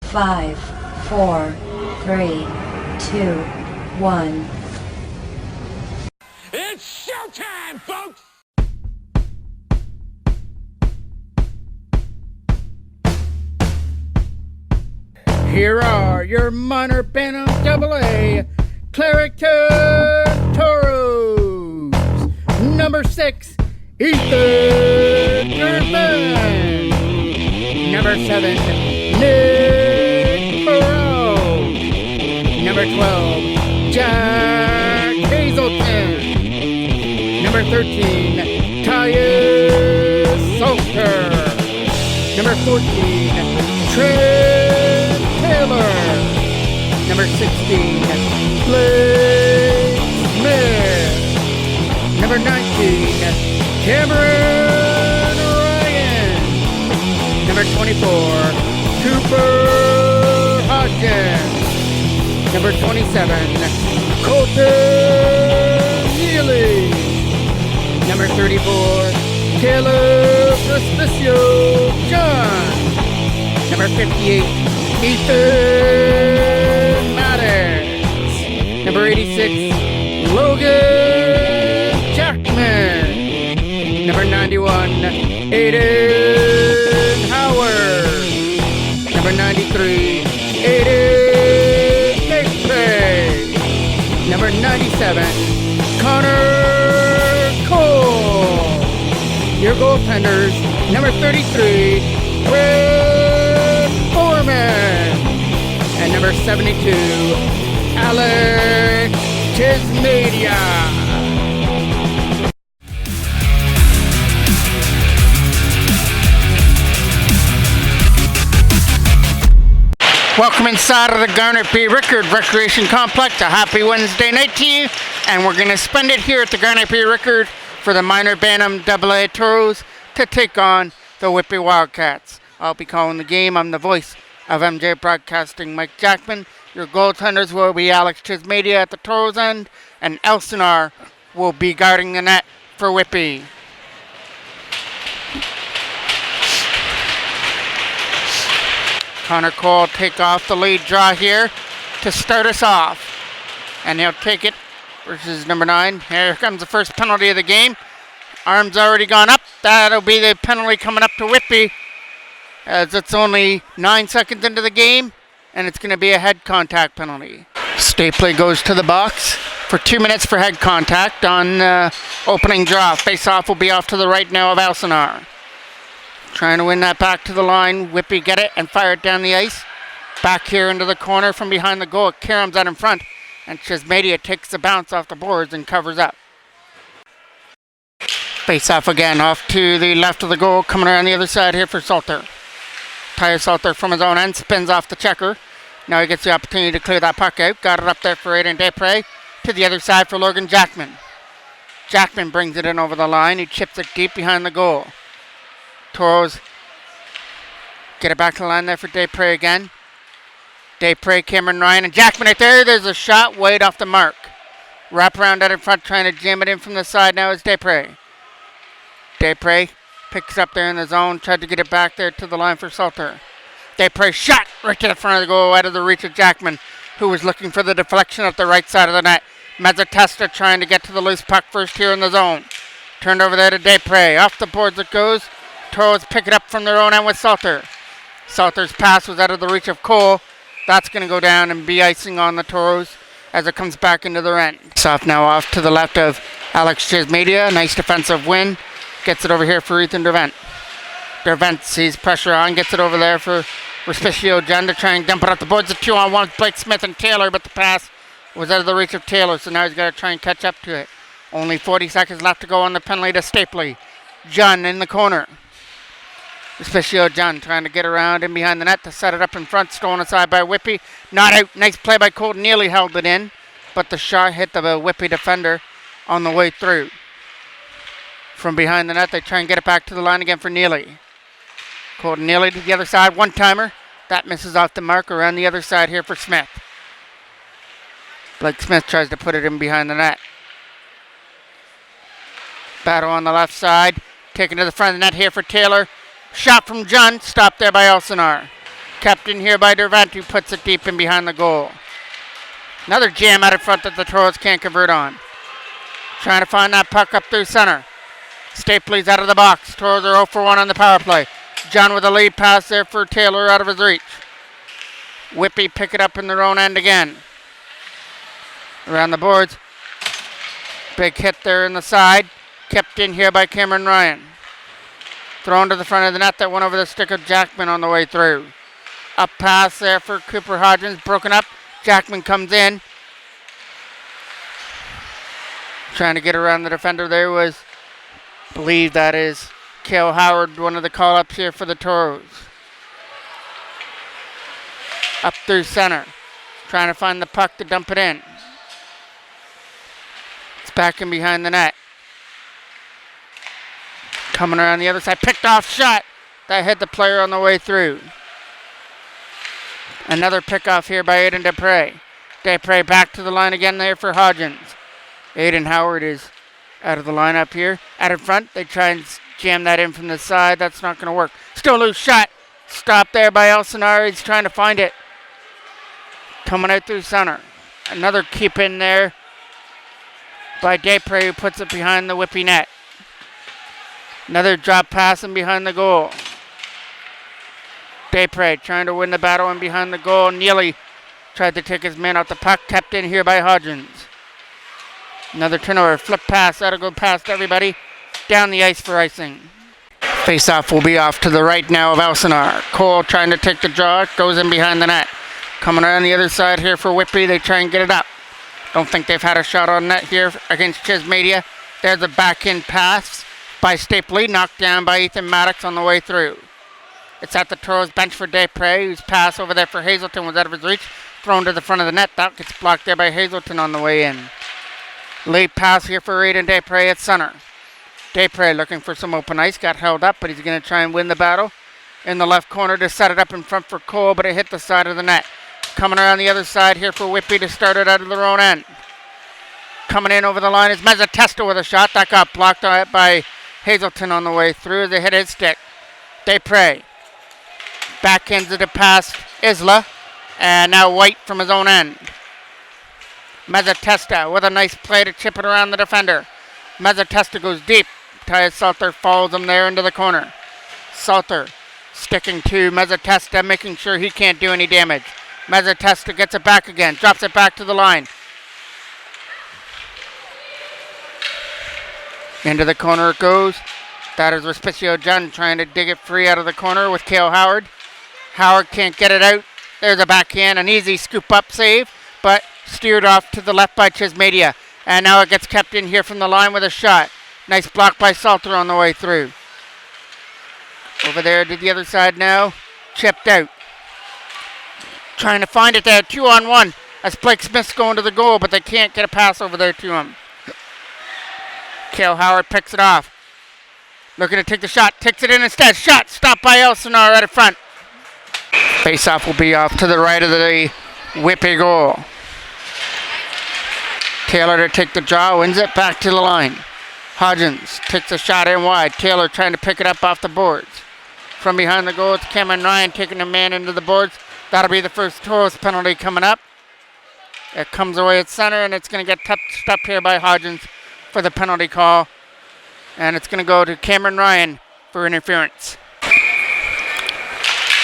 5, 4, 3, 2, 1. It's showtime, folks! Here are your minor Bantam AA character Toros. Number 6, Ethan Irvin. Number 7, Nick Toros. Number 12, Jack Hazelton. Number 13, Tyus Salter. Number 14, Trent Taylor. Number 16, Blake Smith. Number 19, Cameron Ryan. Number 24, Cooper Hodgins. Number 27, Colton Neely. Number 34, Caleb Respicio John. Number 58, Ethan Maddox. Number 86, Logan Jackman. Number 91, Aiden Howard. Number 93, Aiden Gateway. Number 97, Connor Cole. Your goaltenders, number 33, Red Foreman. And number 72, Alex Chismedia. Welcome inside of the Garnet P. Rickard Recreation Complex. A happy Wednesday night to you. And we're going to spend it here at the Garnet P. Rickard for the minor Bantam AA Toros to take on the Whitby Wildcats. I'll be calling the game. I'm the voice of MJ Broadcasting, Mike Jackman. Your goaltenders will be Alex Chismedia at the Toros end, and Elsinore will be guarding the net for Whitby. Connor Cole take off the lead draw here to start us off. And he'll take it versus number 9. Here comes the first penalty of the game. Arm's already gone up. That'll be the penalty coming up to Whitby, as it's only 9 seconds into the game, and it's going to be a head contact penalty. Stapley goes to the box for 2 minutes for head contact on opening draw. Face-off will be off to the right now of Elsinore. Trying to win that back to the line. Whitby get it and fire it down the ice. Back here into the corner from behind the goal. Karam's out in front, and Chismedia takes the bounce off the boards and covers up. Face off again, off to the left of the goal, coming around the other side here for Salter. Tyus Salter from his own end, spins off the checker. Now he gets the opportunity to clear that puck out. Got it up there for Aiden Desprez. To the other side for Logan Jackman. Jackman brings it in over the line. He chips it deep behind the goal. Toros get it back to the line there for Desprez again. Desprez, Cameron Ryan, and Jackman right there. There's a shot wide off the mark. Wrap around out in front, trying to jam it in from the side now is Desprez. Desprez picks up there in the zone, tried to get it back there to the line for Salter. Desprez shot right to the front of the goal, out of the reach of Jackman, who was looking for the deflection at the right side of the net. Mezzatesta trying to get to the loose puck first here in the zone. Turned over there to Desprez. Off the boards it goes. Toros pick it up from their own end with Salter. Salter's pass was out of the reach of Cole. That's going to go down and be icing on the Toros as it comes back into their end. Soft now off to the left of Alex Chismedia. Nice defensive win. Gets it over here for Ethan Dervent. Dervent sees pressure on, gets it over there for Respicio John to try and dump it off the boards. A 2-on-1 with Blake Smith and Taylor, but the pass was out of the reach of Taylor, so now he's got to try and catch up to it. Only 40 seconds left to go on the penalty to Stapley. John in the corner. Respicio John trying to get around in behind the net to set it up in front, stolen aside by Whitby. Not out. Nice play by Colton. Neely held it in, but the shot hit the Whitby defender on the way through. From behind the net, they try and get it back to the line again for Neely. Colton Neely to the other side, one-timer. That misses off the mark around the other side here for Smith. Blake Smith tries to put it in behind the net. Battle on the left side. Taken to the front of the net here for Taylor. Shot from John, stopped there by Elsinore. Kept in here by Dervant, who puts it deep in behind the goal. Another jam out in front that the Toros can't convert on. Trying to find that puck up through center. Stapley's out of the box. Toros are 0 for 1 on the power play. John with a lead pass there for Taylor out of his reach. Whitby pick it up in their own end again. Around the boards. Big hit there in the side. Kept in here by Cameron Ryan. Thrown to the front of the net. That went over the stick of Jackman on the way through. Up pass there for Cooper Hodgins. Broken up. Jackman comes in. Trying to get around the defender there was, I believe that is Cale Howard, one of the call-ups here for the Toros. Up through center. Trying to find the puck to dump it in. It's back in behind the net. Coming around the other side. Picked off shot. That hit the player on the way through. Another pickoff here by Aiden Dupre. Dupre back to the line again there for Hodgins. Aiden Howard is out of the lineup here. Out in front, they try and jam that in from the side. That's not going to work. Still a loose shot. Stopped there by Elsinore. He's trying to find it. Coming out through center. Another keep in there by Dupre, who puts it behind the Whitby net. Another drop pass in behind the goal. Dupre trying to win the battle in behind the goal. Neely tried to take his man off the puck. Kept in here by Hodgins. Another turnover. Flip pass. That'll go past everybody. Down the ice for icing. Face-off will be off to the right now of Elsinore. Cole trying to take the draw. Goes in behind the net. Coming around the other side here for Whitby. They try and get it up. Don't think they've had a shot on net here against Chismedia. There's a back-end pass by Stapley. Knocked down by Ethan Maddox on the way through. It's at the Toros bench for Dupre, whose pass over there for Hazelton was out of his reach. Thrown to the front of the net. That gets blocked there by Hazelton on the way in. Lead pass here for Aiden Dupre at center. Dupre looking for some open ice. Got held up, but he's going to try and win the battle. In the left corner to set it up in front for Cole, but it hit the side of the net. Coming around the other side here for Whitby to start it out of their own end. Coming in over the line is Mezzatesta with a shot. That got blocked by Hazelton on the way through as they hit his stick. Dupre backhands it past Isla. And now White from his own end. Mezzatesta with a nice play to chip it around the defender. Mezzatesta goes deep. Tyus Salter follows him there into the corner. Salter sticking to Mezzatesta, making sure he can't do any damage. Mezzatesta gets it back again. Drops it back to the line. Into the corner it goes. That is Respicio John trying to dig it free out of the corner with Cale Howard. Howard can't get it out. There's a backhand, an easy scoop-up save, but steered off to the left by Chismedia. And now it gets kept in here from the line with a shot. Nice block by Salter on the way through. Over there to the other side now. Chipped out. Trying to find it there. 2-on-1 as Blake Smith's going to the goal, but they can't get a pass over there to him. Cale Howard picks it off. Looking to take the shot. Takes it in instead. Shot stopped by Elsinore right in front. Face-off will be off to the right of the Whitby goal. Taylor to take the draw. Wins it back to the line. Hodgins takes a shot in wide. Taylor trying to pick it up off the boards. From behind the goal, it's Cameron Ryan taking a man into the boards. That'll be the first Toros penalty coming up. It comes away at center, and it's going to get touched up here by Hodgins for the penalty call. And it's going to go to Cameron Ryan for interference.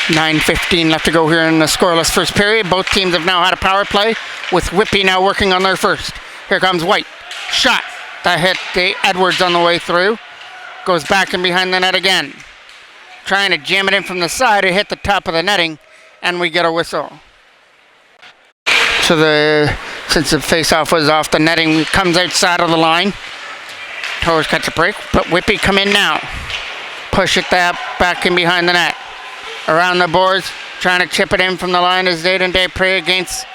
9:15 left to go here in the scoreless first period. Both teams have now had a power play, with Whitby now working on their first. Here comes White. Shot. That hit the Edwards on the way through. Goes back in behind the net again. Trying to jam it in from the side. It hit the top of the netting, and we get a whistle. So since the face-off was off the netting, it comes outside of the line. Toros catch a break, but Whitby come in now. Push it back in behind the net. Around the boards, trying to chip it in from the line is Aiden Dupre against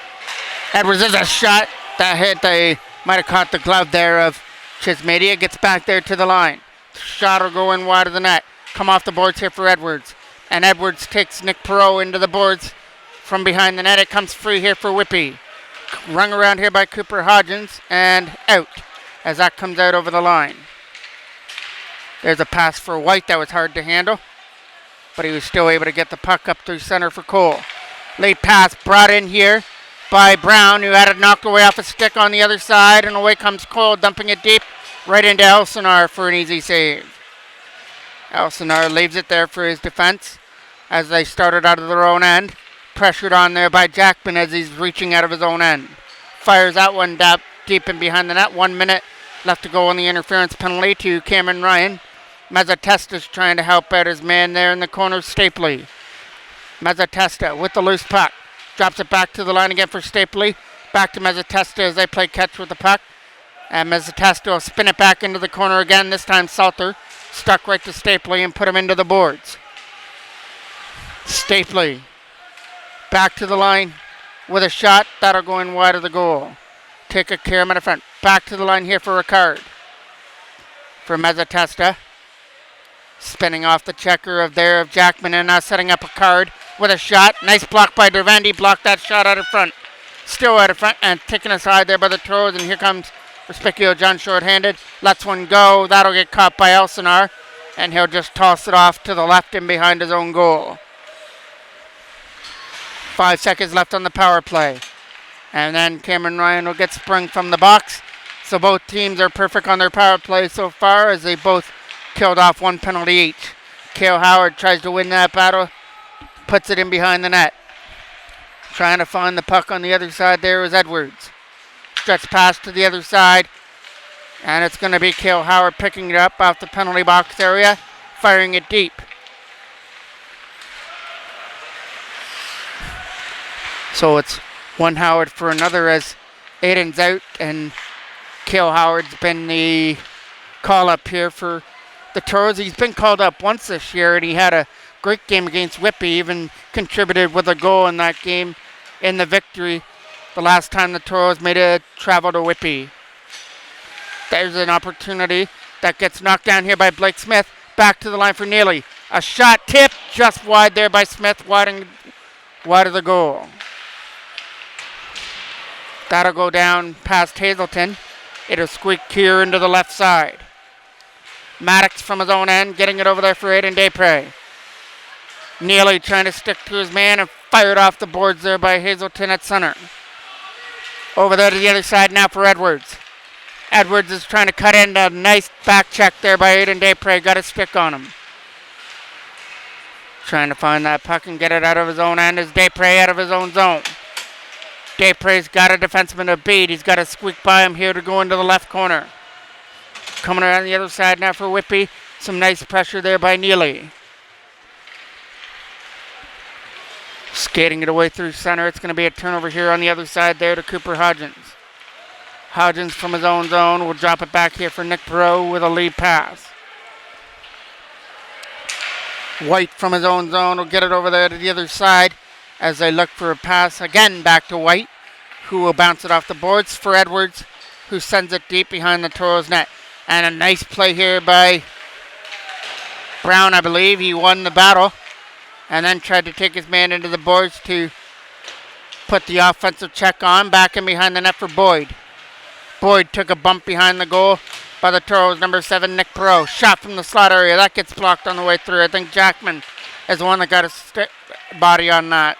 Edwards. There's a shot that hit. They might have caught the glove there of Chismedia. Gets back there to the line. Shot will go in wide of the net. Come off the boards here for Edwards. And Edwards takes Nick Perot into the boards from behind the net. It comes free here for Whitby. Rung around here by Cooper Hodgins and out as that comes out over the line. There's a pass for White that was hard to handle. but he was still able to get the puck up through center for Cole. Late pass brought in here by Brown, who had it knocked away off a stick on the other side, and away comes Cole, dumping it deep right into Elsinore for an easy save. Elsinore leaves it there for his defense as they started out of their own end. Pressured on there by Jackman as he's reaching out of his own end. Fires that one deep in behind the net. 1 minute left to go on the interference penalty to Cameron Ryan. Mazzatesta's trying to help out his man there in the corner, Stapley. Mazzatesta with the loose puck. Drops it back to the line again for Stapley. Back to Mazzatesta as they play catch with the puck. And Mazzatesta will spin it back into the corner again. This time Salter stuck right to Stapley and put him into the boards. Stapley back to the line with a shot. That'll go in wide of the goal. Take a care of the front. Back to the line here for Ricard. For Mazzatesta. Spinning off the checker of Jackman and now setting up a card with a shot. Nice block by Dervandi. Blocked that shot out of front. Still out of front and taken aside there by the Toros. And here comes Respicchio John short-handed. Lets one go. That'll get caught by Elsinore. And he'll just toss it off to the left and behind his own goal. 5 seconds left on the power play. And then Cameron Ryan will get sprung from the box. So both teams are perfect on their power play so far as they both killed off one penalty each. Cale Howard tries to win that battle. Puts it in behind the net. Trying to find the puck on the other side there is Edwards. Stretch pass to the other side. And it's going to be Cale Howard picking it up off the penalty box area. Firing it deep. So it's one Howard for another as Aiden's out. And Cale Howard's been the call-up here for the Toros. He's been called up once this year, and he had a great game against Whitby, even contributed with a goal in that game in the victory the last time the Toros made a travel to Whitby. There's an opportunity that gets knocked down here by Blake Smith. Back to the line for Neely. A shot tipped just wide there by Smith, wide of the goal. That'll go down past Hazelton. It'll squeak here into the left side. Maddox from his own end, getting it over there for Aiden Desprez. Neely trying to stick to his man and fired off the boards there by Hazelton at center. Over there to the other side now for Edwards. Edwards is trying to cut in. A nice back check there by Aiden Desprez. Got a stick on him. Trying to find that puck and get it out of his own end is Desprez out of his own zone. Desprez's got a defenseman to beat. He's got to squeak by him here to go into the left corner. Coming around the other side now for Whitby. Some nice pressure there by Neely. Skating it away through center. It's going to be a turnover here on the other side there to Cooper Hodgins. Hodgins from his own zone will drop it back here for Nick Perot with a lead pass. White from his own zone will get it over there to the other side as they look for a pass again back to White, who will bounce it off the boards for Edwards, who sends it deep behind the Toros net. And a nice play here by Brown, I believe. He won the battle and then tried to take his man into the boards to put the offensive check on. Back in behind the net for Boyd. Boyd took a bump behind the goal by the Toros, number 7, Nick Perot. Shot from the slot area. That gets blocked on the way through. I think Jackman is the one that got a body on that.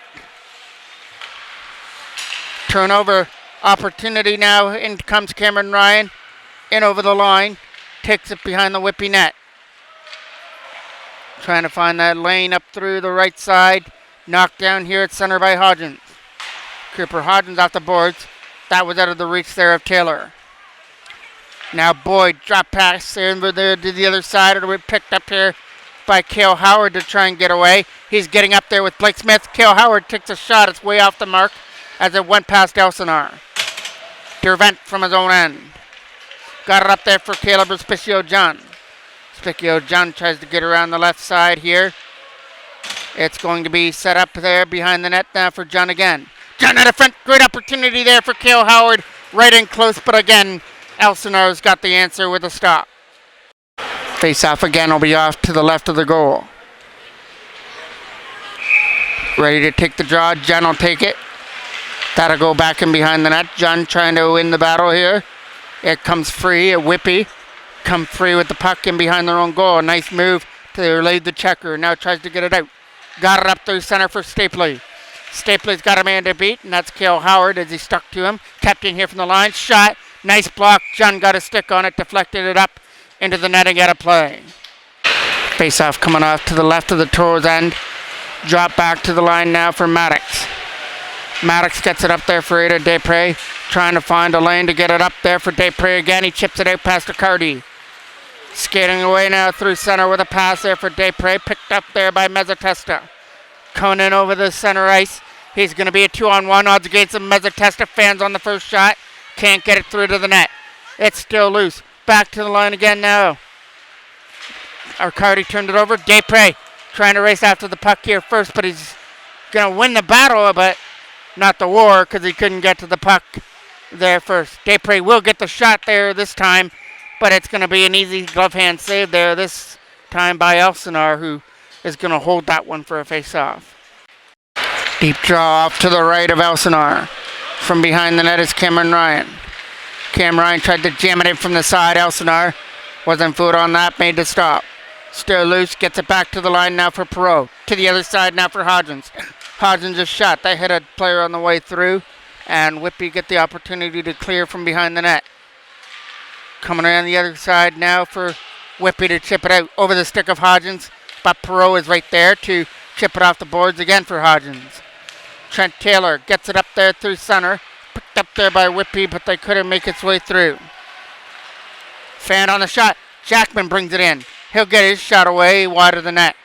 Turnover opportunity now. In comes Cameron Ryan. In over the line. Takes it behind the Whitby net. Trying to find that lane up through the right side. Knocked down here at center by Hodgins. Cooper Hodgins off the boards. That was out of the reach there of Taylor. Now Boyd drop pass over there to the other side. It'll be picked up here by Cale Howard to try and get away. He's getting up there with Blake Smith. Cale Howard takes a shot. It's way off the mark as it went past Elsinore. Dervent from his own end. Got it up there for Caleb Respicchio John. Respicchio John tries to get around the left side here. It's going to be set up there behind the net now for John again. John at the front. Great opportunity there for Cale Howard. Right in close, but again, Elsinore's got the answer with a stop. Face off again will be off to the left of the goal. Ready to take the draw. John will take it. That'll go back in behind the net. John trying to win the battle here. It comes free at Whitby. Come free with the puck in behind their own goal. Nice move to lead the checker. Now tries to get it out. Got it up through center for Stapley. Stapley's got a man to beat, and that's Cale Howard as he stuck to him. Kept in here from the line. Shot. Nice block. John got a stick on it. Deflected it up into the net and got a play. Face-off coming off to the left of the Toros end. Drop back to the line now for Maddox. Maddox gets it up there for Ada Desprez. Trying to find a lane to get it up there for Desprez again. He chips it out past Accardi. Skating away now through center with a pass there for Desprez. Picked up there by Mezzatesta. Coming in over the center ice. He's going to be a 2-on-1. Odds against him. Mezzatesta fans on the first shot. Can't get it through to the net. It's still loose. Back to the line again now. Accardi turned it over. Desprez trying to race after the puck here first, but he's going to win the battle, but not the war because he couldn't get to the puck there first. Desprez will get the shot there this time, but it's going to be an easy glove hand save there this time by Elsinore, who is going to hold that one for a face-off. Deep draw off to the right of Elsinore. From behind the net is Cameron Ryan. Cam Ryan tried to jam it in from the side. Elsinore wasn't fooled on that, made the stop. Still loose, gets it back to the line now for Perreault. To the other side now for Hodgins. Hodgins just shot. They hit a player on the way through, and Whitby get the opportunity to clear from behind the net. Coming around the other side now for Whitby to chip it out over the stick of Hodgins, but Perreault is right there to chip it off the boards again for Hodgins. Trent Taylor gets it up there through center. Picked up there by Whitby, but they couldn't make its way through. Fan on the shot. Jackman brings it in. He'll get his shot away wide of the net.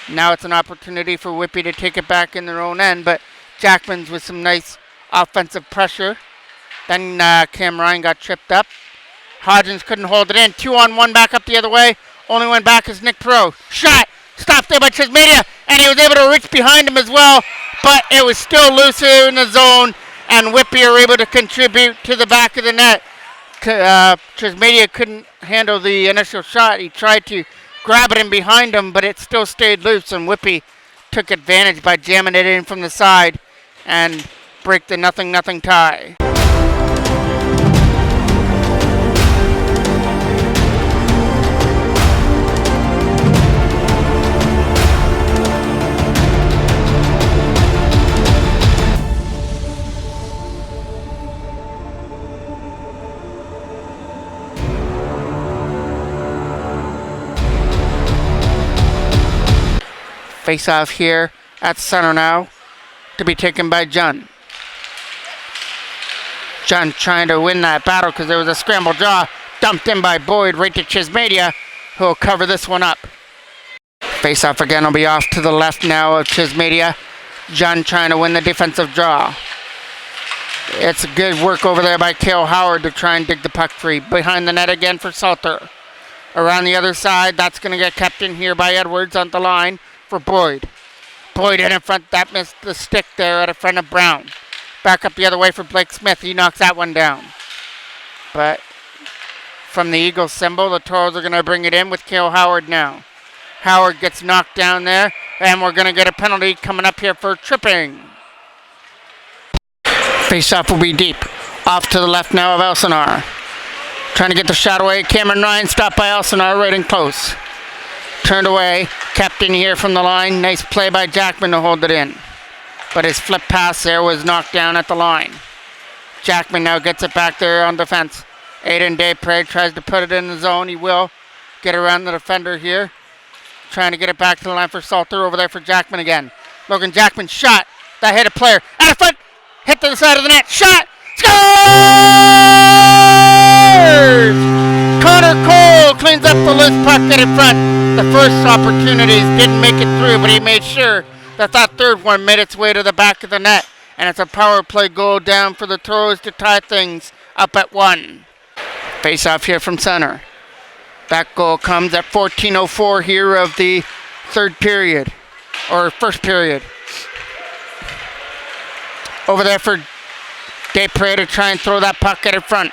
Now it's an opportunity for Whitby to take it back in their own end, but Jackman's with some nice offensive pressure. Then Cam Ryan got tripped up. Hodgins couldn't hold it in. 2-on-1 back up the other way. Only one back is Nick Perreault. Shot! Stopped there by Chismedia, and he was able to reach behind him as well, but it was still loose here in the zone, and Whitby are able to contribute to the back of the net. Chismedia couldn't handle the initial shot. He tried to grab it in behind him, but it still stayed loose, and Whitby took advantage by jamming it in from the side and break the 0-0 tie. Face off here at center now to be taken by John. John trying to win that battle because there was a scramble draw dumped in by Boyd right to Chismedia, who will cover this one up. Face off again will be off to the left now of Chismedia. John trying to win the defensive draw. It's good work over there by Cale Howard to try and dig the puck free. Behind the net again for Salter. Around the other side, that's going to get kept in here by Edwards on the line for Boyd. Boyd in front, that missed the stick there at in front of Brown. Back up the other way for Blake Smith. He knocks that one down. But from the Eagles symbol, the Toros are going to bring it in with Cale Howard now. Howard gets knocked down there, and we're going to get a penalty coming up here for tripping. Face-off will be deep. Off to the left now of Elsinore. Trying to get the shot away. Cameron Ryan stopped by Elsinore right in close. Turned away, kept in here from the line. Nice play by Jackman to hold it in. But his flip pass there was knocked down at the line. Jackman now gets it back there on defense. Aiden Desprez tries to put it in the zone. He will get around the defender here. Trying to get it back to the line for Salter. Over there for Jackman again. Logan Jackman shot. That hit a player. Out of front. Hit to the side of the net. Shot. Scores! Connor Cole cleans up the loose puck in front. The first opportunities didn't make it through, but he made sure that third one made its way to the back of the net. And it's a power play goal down for the Toros to tie things up at 1. Face off here from center. That goal comes at 14:04 here of the third period, or first period. Over there for Desprez to try and throw that puck in front.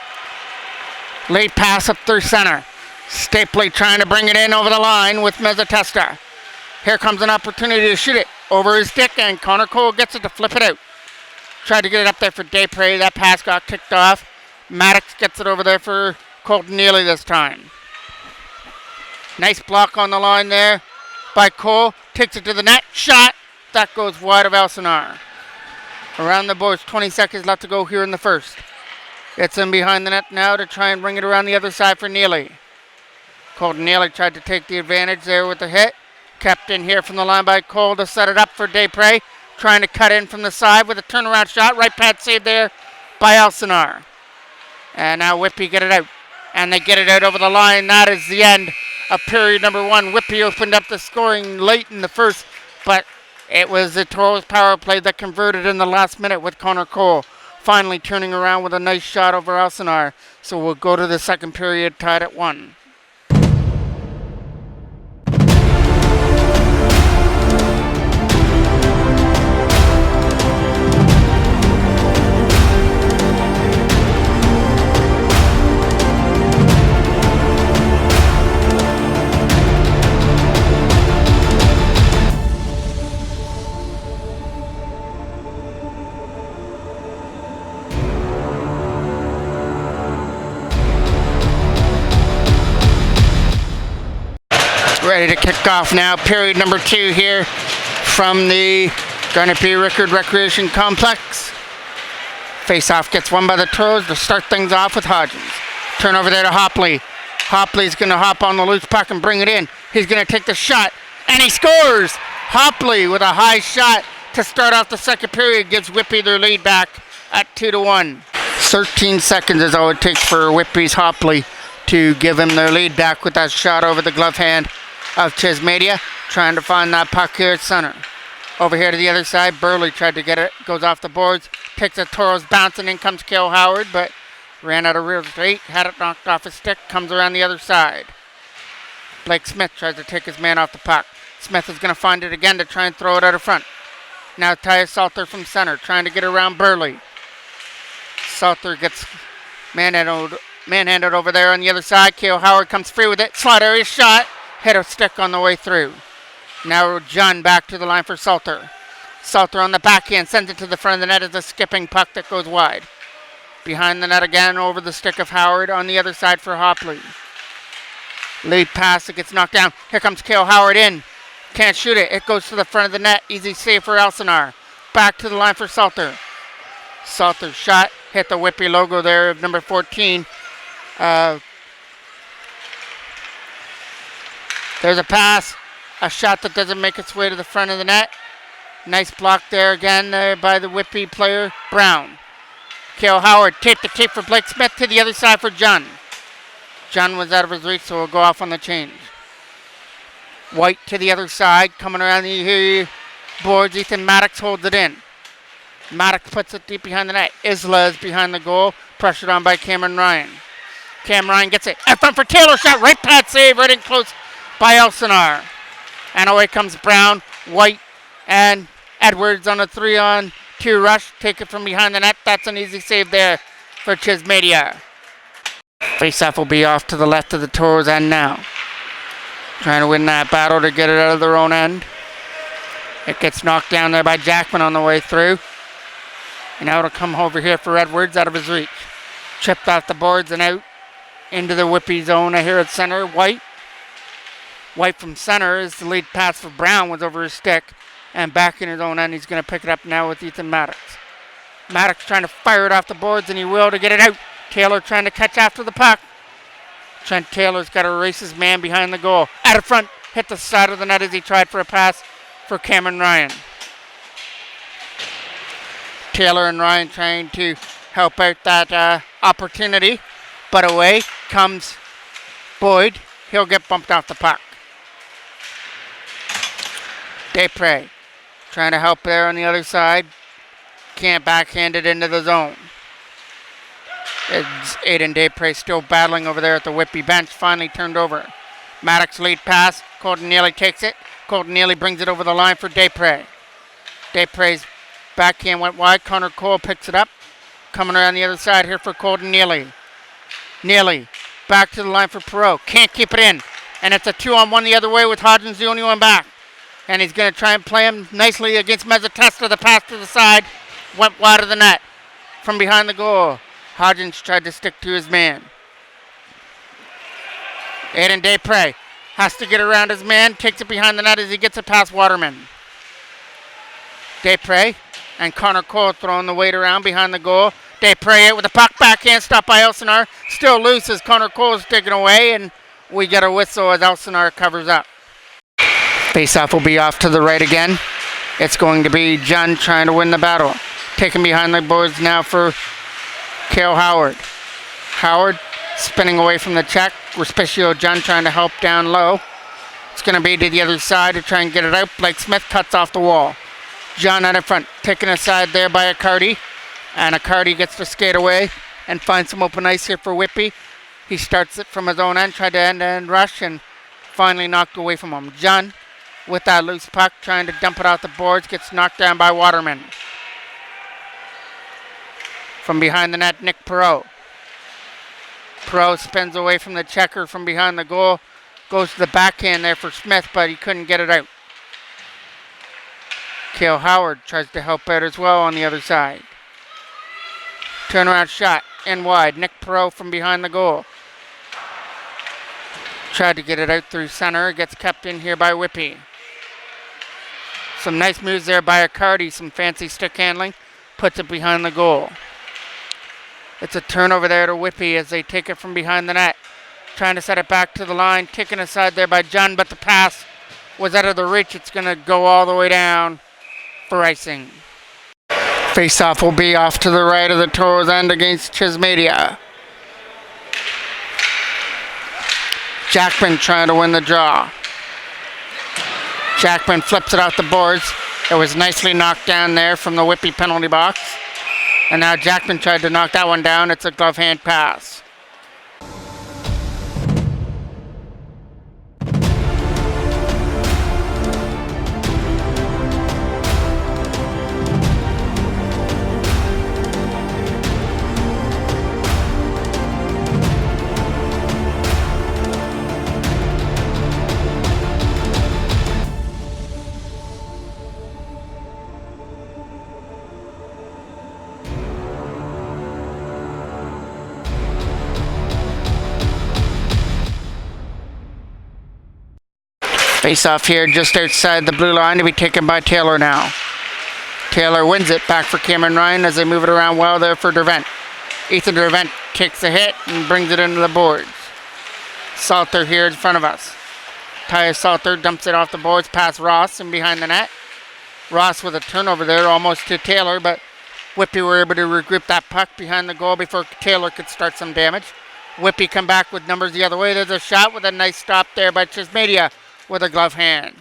Late pass up through center. Stapley trying to bring it in over the line with Mezzatesta. Here comes an opportunity to shoot it over his stick, and Connor Cole gets it to flip it out. Tried to get it up there for Desprez. That pass got kicked off. Maddox gets it over there for Colton Neely this time. Nice block on the line there by Cole. Takes it to the net. Shot. That goes wide of Elsinore. Around the boards. 20 seconds left to go here in the first. It's in behind the net now to try and bring it around the other side for Neely. Colton Neely tried to take the advantage there with the hit. Kept in here from the line by Cole to set it up for Desprez. Trying to cut in from the side with a turnaround shot. Right pad save there by Elsinore. And now Whitby get it out. And they get it out over the line. That is the end of period number 1. Whitby opened up the scoring late in the first, but it was the Toros power play that converted in the last minute with Connor Cole finally turning around with a nice shot over Elsinore. So we'll go to the second period tied at 1. Ready to kick off now. Period number 2 here from the Garnet P. Rickard Recreation Complex. Face-off gets won by the Toros to start things off with Hodgins. Turn over there to Hopley. Hopley's going to hop on the loose puck and bring it in. He's going to take the shot, and he scores! Hopley with a high shot to start off the second period gives Whitby their lead back at 2-1. 13 seconds is all it takes for Whitby's Hopley to give him their lead back with that shot over the glove hand of Chismedia, trying to find that puck here at center. Over here to the other side, Burley tried to get it, goes off the boards, takes the Toros bouncing, in comes Cale Howard, but ran out of real estate, had it knocked off his stick, comes around the other side. Blake Smith tries to take his man off the puck. Smith is going to find it again to try and throw it out of front. Now Tyus Salter from center, trying to get around Burley. Salter gets manhandled over there on the other side. Cale Howard comes free with it, slot area shot. Hit a stick on the way through. Now John back to the line for Salter. Salter on the backhand sends it to the front of the net as a skipping puck that goes wide. Behind the net again over the stick of Howard on the other side for Hopley. Lead pass, it gets knocked down. Here comes Cale Howard in. Can't shoot it. It goes to the front of the net. Easy save for Elsinore. Back to the line for Salter. Salter's shot hit the Whitby logo there of number 14. There's a pass, a shot that doesn't make its way to the front of the net. Nice block there again there by the Whitby player, Brown. Cale Howard taped the tape for Blake Smith to the other side for John. John was out of his reach, so we'll go off on the change. White to the other side, coming around the boards. Ethan Maddox holds it in. Maddox puts it deep behind the net. Isla is behind the goal, pressured on by Cameron Ryan. Cam Ryan gets it up front for Taylor, shot right pad save, right in close by Elsinore. And away comes Brown, White, and Edwards on a 3-on-2 rush. Take it from behind the net. That's an easy save there for Chismedia. Face-off will be off to the left of the Toros end now. Trying to win that battle to get it out of their own end. It gets knocked down there by Jackman on the way through. And now it'll come over here for Edwards out of his reach. Chipped off the boards and out into the Whitby zone here at center. White from center is the lead pass for Brown, was over his stick. And back in his own end, he's going to pick it up now with Ethan Maddox. Maddox trying to fire it off the boards, and he will to get it out. Taylor trying to catch after the puck. Trent Taylor's got to race his man behind the goal. Out of front, hit the side of the net as he tried for a pass for Cameron Ryan. Taylor and Ryan trying to help out that opportunity. But away comes Boyd. He'll get bumped off the puck. Desprez trying to help there on the other side. Can't backhand it into the zone. It's Aiden Desprez still battling over there at the Whitby bench. Finally turned over. Maddox lead pass. Colton Neely takes it. Colton Neely brings it over the line for Desprez. Desprez's backhand went wide. Connor Cole picks it up. Coming around the other side here for Colton Neely. Neely back to the line for Perot. Can't keep it in. And it's a 2-on-1 the other way with Hodgins the only one back. And he's going to try and play him nicely against Mezzatesta. The pass to the side went wide of the net from behind the goal. Hodgins tried to stick to his man. Aiden Desprez Has to get around his man. Takes it behind the net as he gets it past Waterman. Desprez and Connor Cole throwing the weight around behind the goal. Desprez out with the puck. Backhand stop by Elsinore. Still loose as Connor Cole's digging away. And we get a whistle as Elsinore covers up. Face-off will be off to the right again. It's going to be John trying to win the battle. Taken behind the boards now for Cale Howard. Howard spinning away from the check. Respicio John trying to help down low. It's going to be to the other side to try and get it out. Blake Smith cuts off the wall. John out in front, taken aside there by Accardi. And Accardi gets to skate away and find some open ice here for Whitby. He starts it from his own end, tried to end rush, and finally knocked away from him. John, with that loose puck, trying to dump it out the boards, gets knocked down by Waterman. From behind the net, Nick Perreault. Perreault spins away from the checker from behind the goal. Goes to the backhand there for Smith, but he couldn't get it out. Cale Howard tries to help out as well on the other side. Turnaround shot in wide. Nick Perreault from behind the goal. Tried to get it out through center. Gets kept in here by Whitby. Some nice moves there by Accardi. Some fancy stick handling. Puts it behind the goal. It's a turnover there to Whitby as they take it from behind the net. Trying to set it back to the line. Taken aside there by John, but the pass was out of the reach. It's going to go all the way down for icing. Face-off will be off to the right of the Toros end against Chismedia. Jackman trying to win the draw. Jackman flips it out the boards. It was nicely knocked down there from the Whitby penalty box. And now Jackman tried to knock that one down. It's a glove hand pass. Face off here just outside the blue line to be taken by Taylor now. Taylor wins it back for Cameron Ryan as they move it around well there for Dervent. Ethan Dervent takes a hit and brings it into the boards. Salter here in front of us. Tyus Salter dumps it off the boards past Ross and behind the net. Ross with a turnover there almost to Taylor, but Whitby were able to regroup that puck behind the goal before Taylor could start some damage. Whitby come back with numbers the other way. There's a shot with a nice stop there by Chismedia with a glove hand.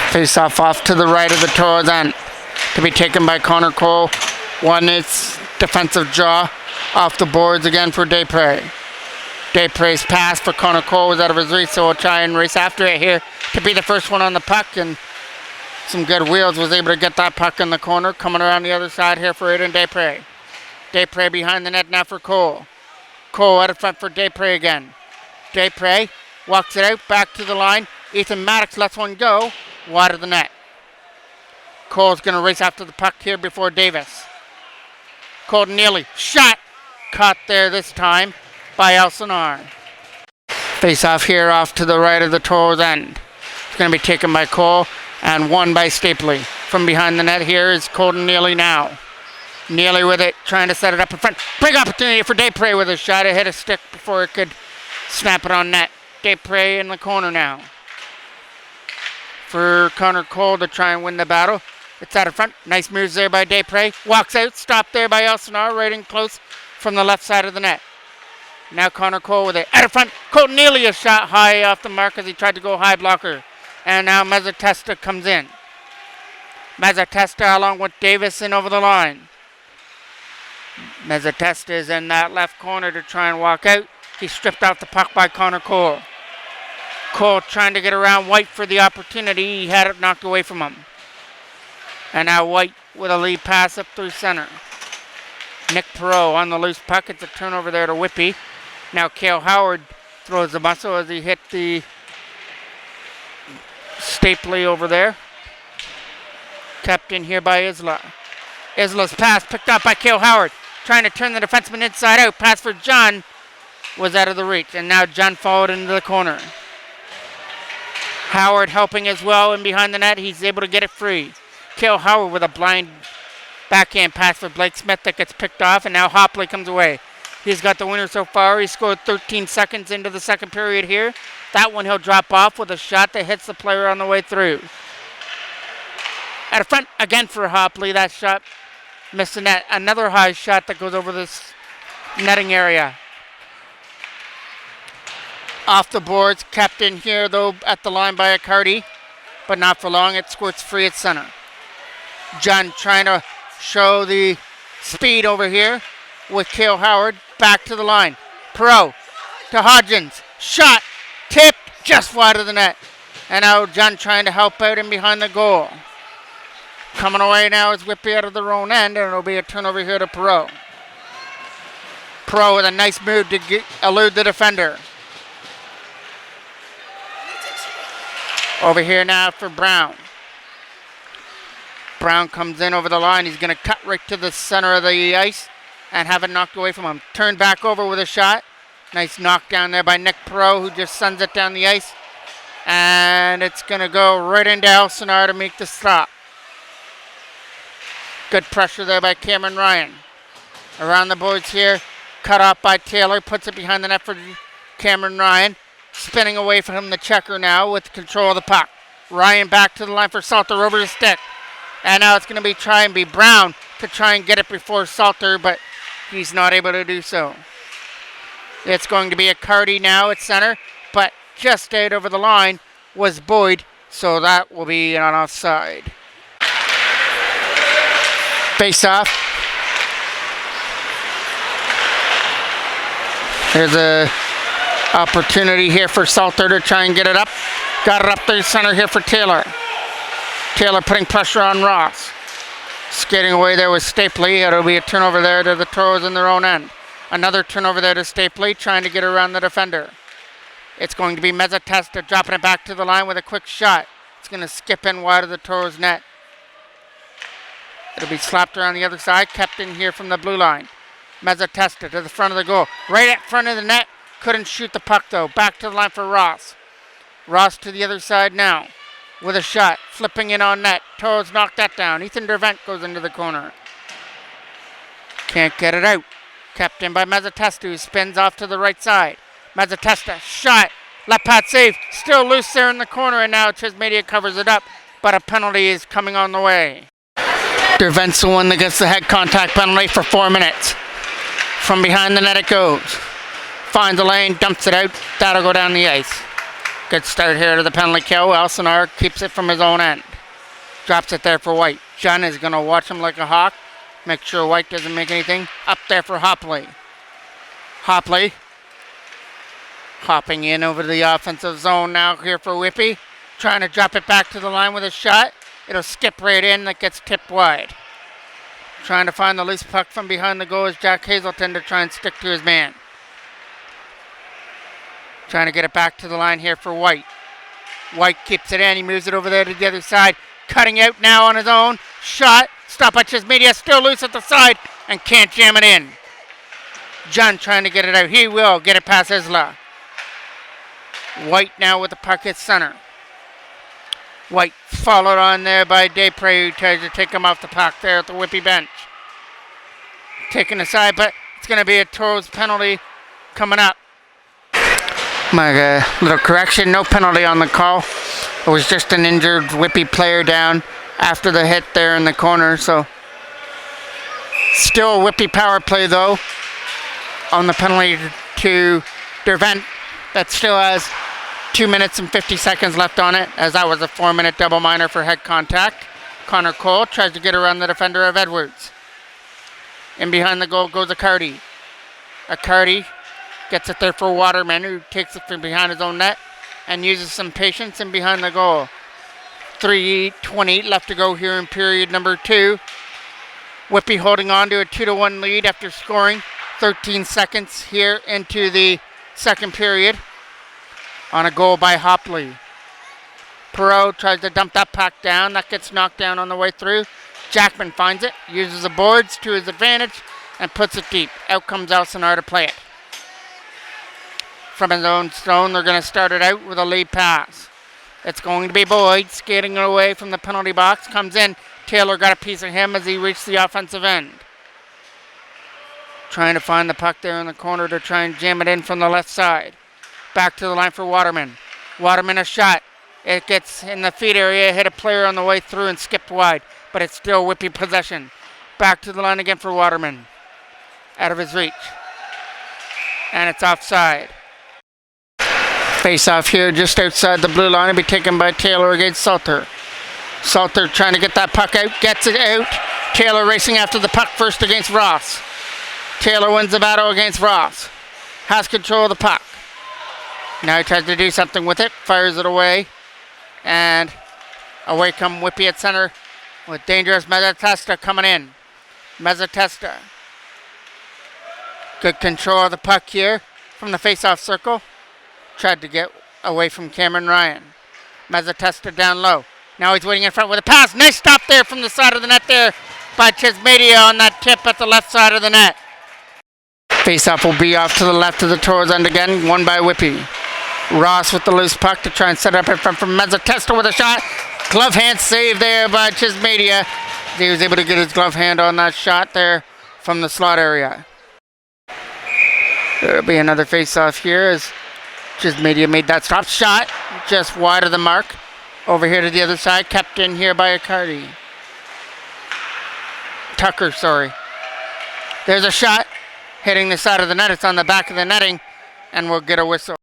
Face off to the right of the Toros end to be taken by Connor Cole. Won its defensive draw off the boards again for Desprez. Desprez's pass for Connor Cole was out of his reach, so we'll try and race after it here to be the first one on the puck, and some good wheels was able to get that puck in the corner. Coming around the other side here for Aiden Desprez. Desprez behind the net now for Cole. Cole out in front for Desprez again. Desprez walks it out back to the line. Ethan Maddox lets one go wide of the net. Cole's going to race after the puck here before Davis. Cole Neely shot, caught there this time by Elsinore. Face off here off to the right of the Toros end. It's going to be taken by Cole and won by Stapley. From behind the net here is Colton Neely now. Neely with it, trying to set it up in front. Big opportunity for Desprez with a shot. It hit a stick before it could snap it on net. Desprez in the corner now. For Connor Cole to try and win the battle. It's out in front. Nice moves there by Desprez. Walks out. Stopped there by Elsinore. Right in close from the left side of the net. Now Connor Cole with it. Out in front. Colton Neely a shot high off the mark as he tried to go high blocker. And now Mezzatesta comes in. Mezzatesta along with Davison over the line. Mezzatesta is in that left corner to try and walk out. He's stripped out the puck by Connor Cole. Cole trying to get around White for the opportunity. He had it knocked away from him. And now White with a lead pass up through center. Nick Perreault on the loose puck. It's a turnover there to Whitby. Now Cale Howard throws the muscle as he hit the Stapley over there. Kept in here by Isla. Isla's pass picked up by Cale Howard. Trying to turn the defenseman inside out. Pass for John was out of the reach. And now John followed into the corner. Howard helping as well, and behind the net, he's able to get it free. Cale Howard with a blind backhand pass for Blake Smith that gets picked off, and now Hopley comes away. He's got the winner so far. He scored 13 seconds into the second period here. That one he'll drop off with a shot that hits the player on the way through. At a front again for Hopley. That shot missed the net. Another high shot that goes over this netting area. Off the boards, kept in here though at the line by Accardi, but not for long. It squirts free at center. John trying to show the speed over here with Cale Howard. Back to the line. Perot to Hodgins. Shot. Tipped just wide of the net. And now John trying to help out in behind the goal. Coming away now is Whitby out of their own end, and it'll be a turnover here to Perot. Perot with a nice move to elude the defender. Over here now for Brown. Brown comes in over the line. He's going to cut right to the center of the ice and have it knocked away from him. Turned back over with a shot. Nice knockdown there by Nick Perot, who just sends it down the ice. And it's going to go right into Elsinore to make the stop. Good pressure there by Cameron Ryan. Around the boards here. Cut off by Taylor. Puts it behind the net for Cameron Ryan. Spinning away from the checker now with control of the puck. Ryan back to the line for Salter over the stick. And now it's going to be try and be Brown to try and get it before Salter, but he's not able to do so. It's going to be Accardi now at center, but just out over the line was Boyd, so that will be an offside. Face off. There's a opportunity here for Salter to try and get it up. Got it up the center here for Taylor. Taylor putting pressure on Ross. Skating away there with Stapley. It'll be a turnover there to the Toros in their own end. Another turnover there to Stapley, trying to get around the defender. It's going to be Mezzatesta dropping it back to the line with a quick shot. It's going to skip in wide of the Toros net. It'll be slapped around the other side, kept in here from the blue line. Mezzatesta to the front of the goal. Right at front of the net. Couldn't shoot the puck though. Back to the line for Ross. Ross to the other side now with a shot. Flipping in on net. Toros knocked that down. Ethan Dervent goes into the corner. Can't get it out. Kept in by Mezzatesta, who spins off to the right side. Mezzatesta, shot. Left pad save. Still loose there in the corner, and now Chismedia covers it up. But a penalty is coming on the way. Dervent's the one that gets the head contact penalty for 4 minutes. From behind the net it goes. Finds a lane, dumps it out. That'll go down the ice. Good start here to the penalty kill. Elsinore keeps it from his own end. Drops it there for White. John is going to watch him like a hawk. Make sure White doesn't make anything. Up there for Hopley. Hopley. Hopping in over the offensive zone now here for Whitby. Trying to drop it back to the line with a shot. It'll skip right in. That gets tipped wide. Trying to find the loose puck from behind the goal is Jack Hazelton to try and stick to his man. Trying to get it back to the line here for White. White keeps it in. He moves it over there to the other side. Cutting out now on his own. Shot. Stop by Chismedia. Still loose at the side. And can't jam it in. John trying to get it out. He will get it past Isla. White now with the puck at center. White followed on there by Desprez, who tries to take him off the puck there at the Whitby bench. Taken aside, but it's going to be a Toros penalty coming up. My little correction, no penalty on the call. It was just an injured Whitby player down after the hit there in the corner. So still a Whitby power play though on the penalty to Dervent. That still has 2 minutes and 50 seconds left on it, as that was a 4-minute double minor for head contact. Connor Cole tries to get around the defender of Edwards. In behind the goal goes Accardi. Accardi gets it there for Waterman, who takes it from behind his own net and uses some patience in behind the goal. 3:20 left to go here in period number 2. Whitby holding on to a 2-1 lead after scoring 13 seconds here into the second period on a goal by Hopley. Perot tries to dump that puck down. That gets knocked down on the way through. Jackman finds it, uses the boards to his advantage, and puts it deep. Out comes Elsinore to play it. From his own zone, they're going to start it out with a lead pass. It's going to be Boyd skating away from the penalty box. Comes in. Taylor got a piece of him as he reached the offensive end. Trying to find the puck there in the corner to try and jam it in from the left side. Back to the line for Waterman. Waterman a shot. It gets in the feet area, hit a player on the way through and skipped wide. But it's still Whitby possession. Back to the line again for Waterman. Out of his reach. And it's offside. Face off here just outside the blue line. It'll be taken by Taylor against Salter. Salter trying to get that puck out. Gets it out. Taylor racing after the puck first against Ross. Taylor wins the battle against Ross. Has control of the puck. Now he tries to do something with it. Fires it away. And away come Whitby at center with dangerous Mezzatesta coming in. Mezzatesta. Good control of the puck here from the face-off circle. Tried to get away from Cameron Ryan. Mezzatesta down low. Now he's waiting in front with a pass. Nice stop there from the side of the net there by Chismedia on that tip at the left side of the net. Face-off will be off to the left of the Toros end again, won by Whitby. Ross with the loose puck to try and set it up in front from Mezzatesta with a shot. Glove hand save there by Chismedia. He was able to get his glove hand on that shot there from the slot area. There'll be another face-off here as Chismedia made that stop. Shot just wide of the mark. Over here to the other side, kept in here by Tucker, sorry. There's a shot hitting the side of the net. It's on the back of the netting, and we'll get a whistle.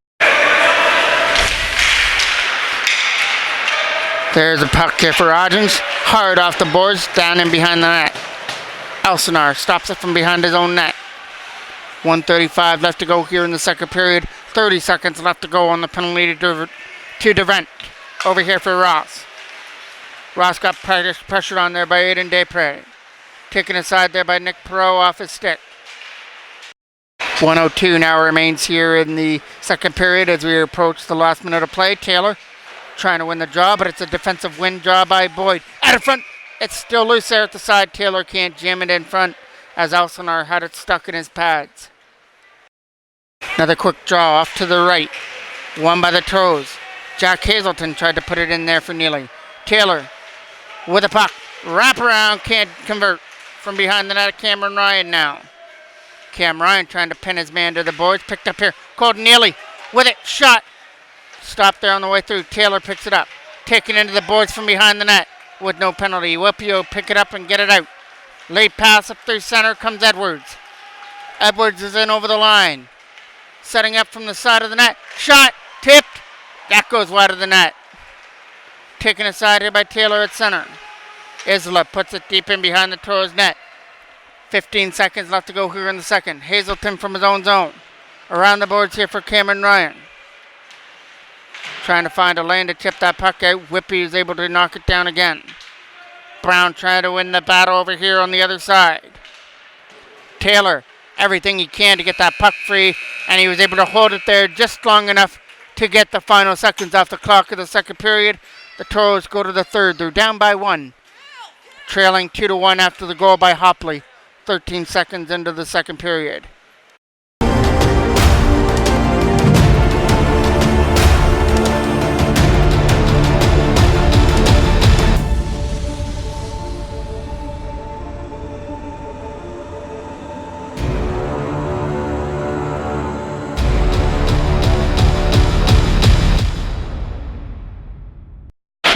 There's a puck here for Hodgins. Hard off the boards, down and behind the net. Elsinore stops it from behind his own net. 1:35 left to go here in the second period. 30 seconds left to go on the penalty to Devent. Over here for Ross. Ross got pressured on there by Aiden Desprez. Taken aside there by Nick Perot off his stick. 1:02 now remains here in the second period as we approach the last minute of play. Taylor trying to win the draw, but it's a defensive win draw by Boyd. Out in front, it's still loose there at the side. Taylor can't jam it in front as Elsinore had it stuck in his pads. Another quick draw off to the right. Won by the Toros. Jack Hazelton tried to put it in there for Neely. Taylor with a puck. Wrap around, can't convert. From behind the net, Cameron Ryan now. Cam Ryan trying to pin his man to the boards. Picked up here. Colton Neely with it. Shot. Stopped there on the way through. Taylor picks it up. Taken into the boards from behind the net with no penalty. Whitby will pick it up and get it out. Late pass up through center comes Edwards. Edwards is in over the line. Setting up from the side of the net. Shot. Tipped. That goes wide of the net. Taken aside here by Taylor at center. Isla puts it deep in behind the Toros net. 15 seconds left to go here in the second. Hazelton from his own zone. Around the boards here for Cameron Ryan. Trying to find a lane to tip that puck out. Whitby is able to knock it down again. Brown trying to win the battle over here on the other side. Taylor, everything he can to get that puck free, and he was able to hold it there just long enough to get the final seconds off the clock of the second period. The Toros go to the third. They're down by 1. Trailing 2-1 after the goal by Hopley. 13 seconds into the second period.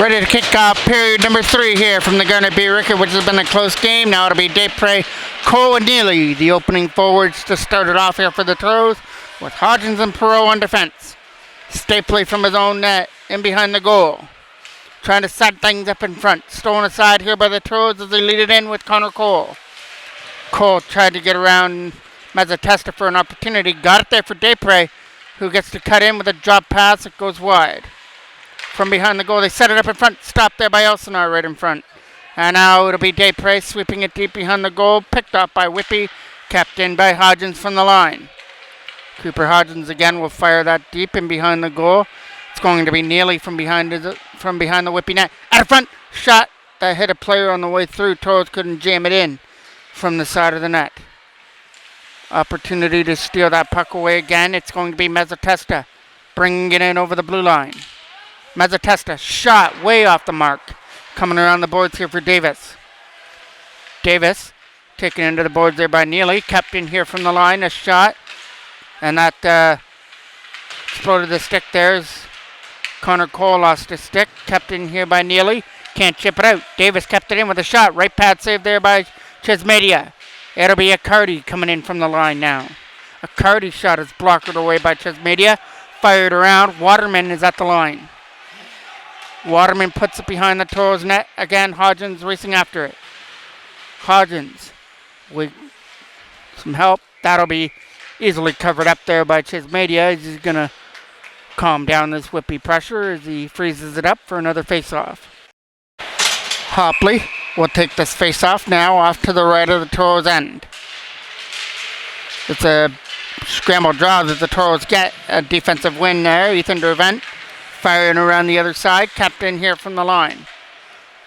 Ready to kick off period number 3 here from the Garnet B. Rickett, which has been a close game. Now it'll be Desprez, Cole, and Neely, the opening forwards to start it off here for the Toros, with Hodgins and Perot on defense. Stapley from his own net, in behind the goal. Trying to set things up in front. Stolen aside here by the Toros as they lead it in with Connor Cole. Cole tried to get around Mezzatesta for an opportunity. Got it there for Desprez, who gets to cut in with a drop pass that goes wide. From behind the goal, they set it up in front. Stopped there by Elsinore right in front. And now it'll be Desprez sweeping it deep behind the goal. Picked up by Whitby. Kept in by Hodgins from the line. Cooper Hodgins again will fire that deep in behind the goal. It's going to be Neely from behind the Whitby net. Out of front, shot that hit a player on the way through. Toros couldn't jam it in from the side of the net. Opportunity to steal that puck away again. It's going to be Mezzatesta bringing it in over the blue line. Mazzatesta shot way off the mark. Coming around the boards here for Davis. Davis taken into the boards there by Neely. Kept in here from the line. A shot. And that exploded the stick there as Connor Cole lost his stick. Kept in here by Neely. Can't chip it out. Davis kept it in with a shot. Right pad save there by Chesmedia. It'll be Accardi coming in from the line now. Accardi shot is blocked away by Chesmedia. Fired around. Waterman is at the line. Waterman puts it behind the Toros net. Again, Hodgins racing after it. Hodgins with some help. That'll be easily covered up there by Chesmedia. He's going to calm down this Whitby pressure as he freezes it up for another face-off. Hopley will take this face-off now off to the right of the Toros end. It's a scramble draw that the Toros get. A defensive win there. Ethan Dervent firing around the other side. Kept in here from the line.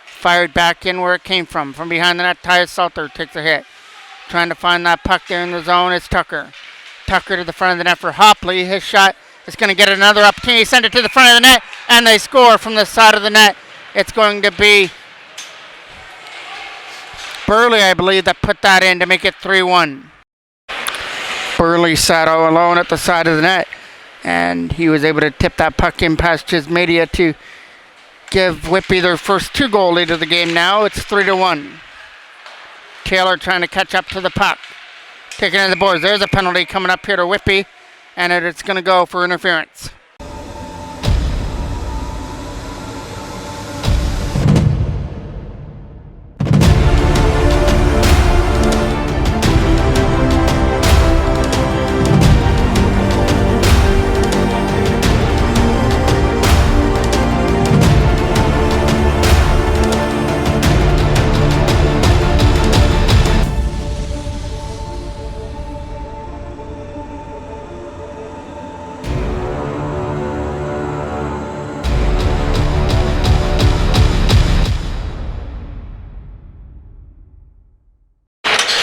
Fired back in where it came from behind the net. Tyus Salter takes a hit. Trying to find that puck there in the zone. It's Tucker. Tucker to the front of the net for Hopley. His shot is going to get another opportunity. Send it to the front of the net. And they score from the side of the net. It's going to be Burley, I believe, that put that in to make it 3-1. Burley sat all alone at the side of the net. And he was able to tip that puck in past Chesmedia to give Whitby their first 2-goal lead of the game now. It's 3-1. Taylor trying to catch up to the puck. Taking in the boards. There's a penalty coming up here to Whitby. And it's going to go for interference.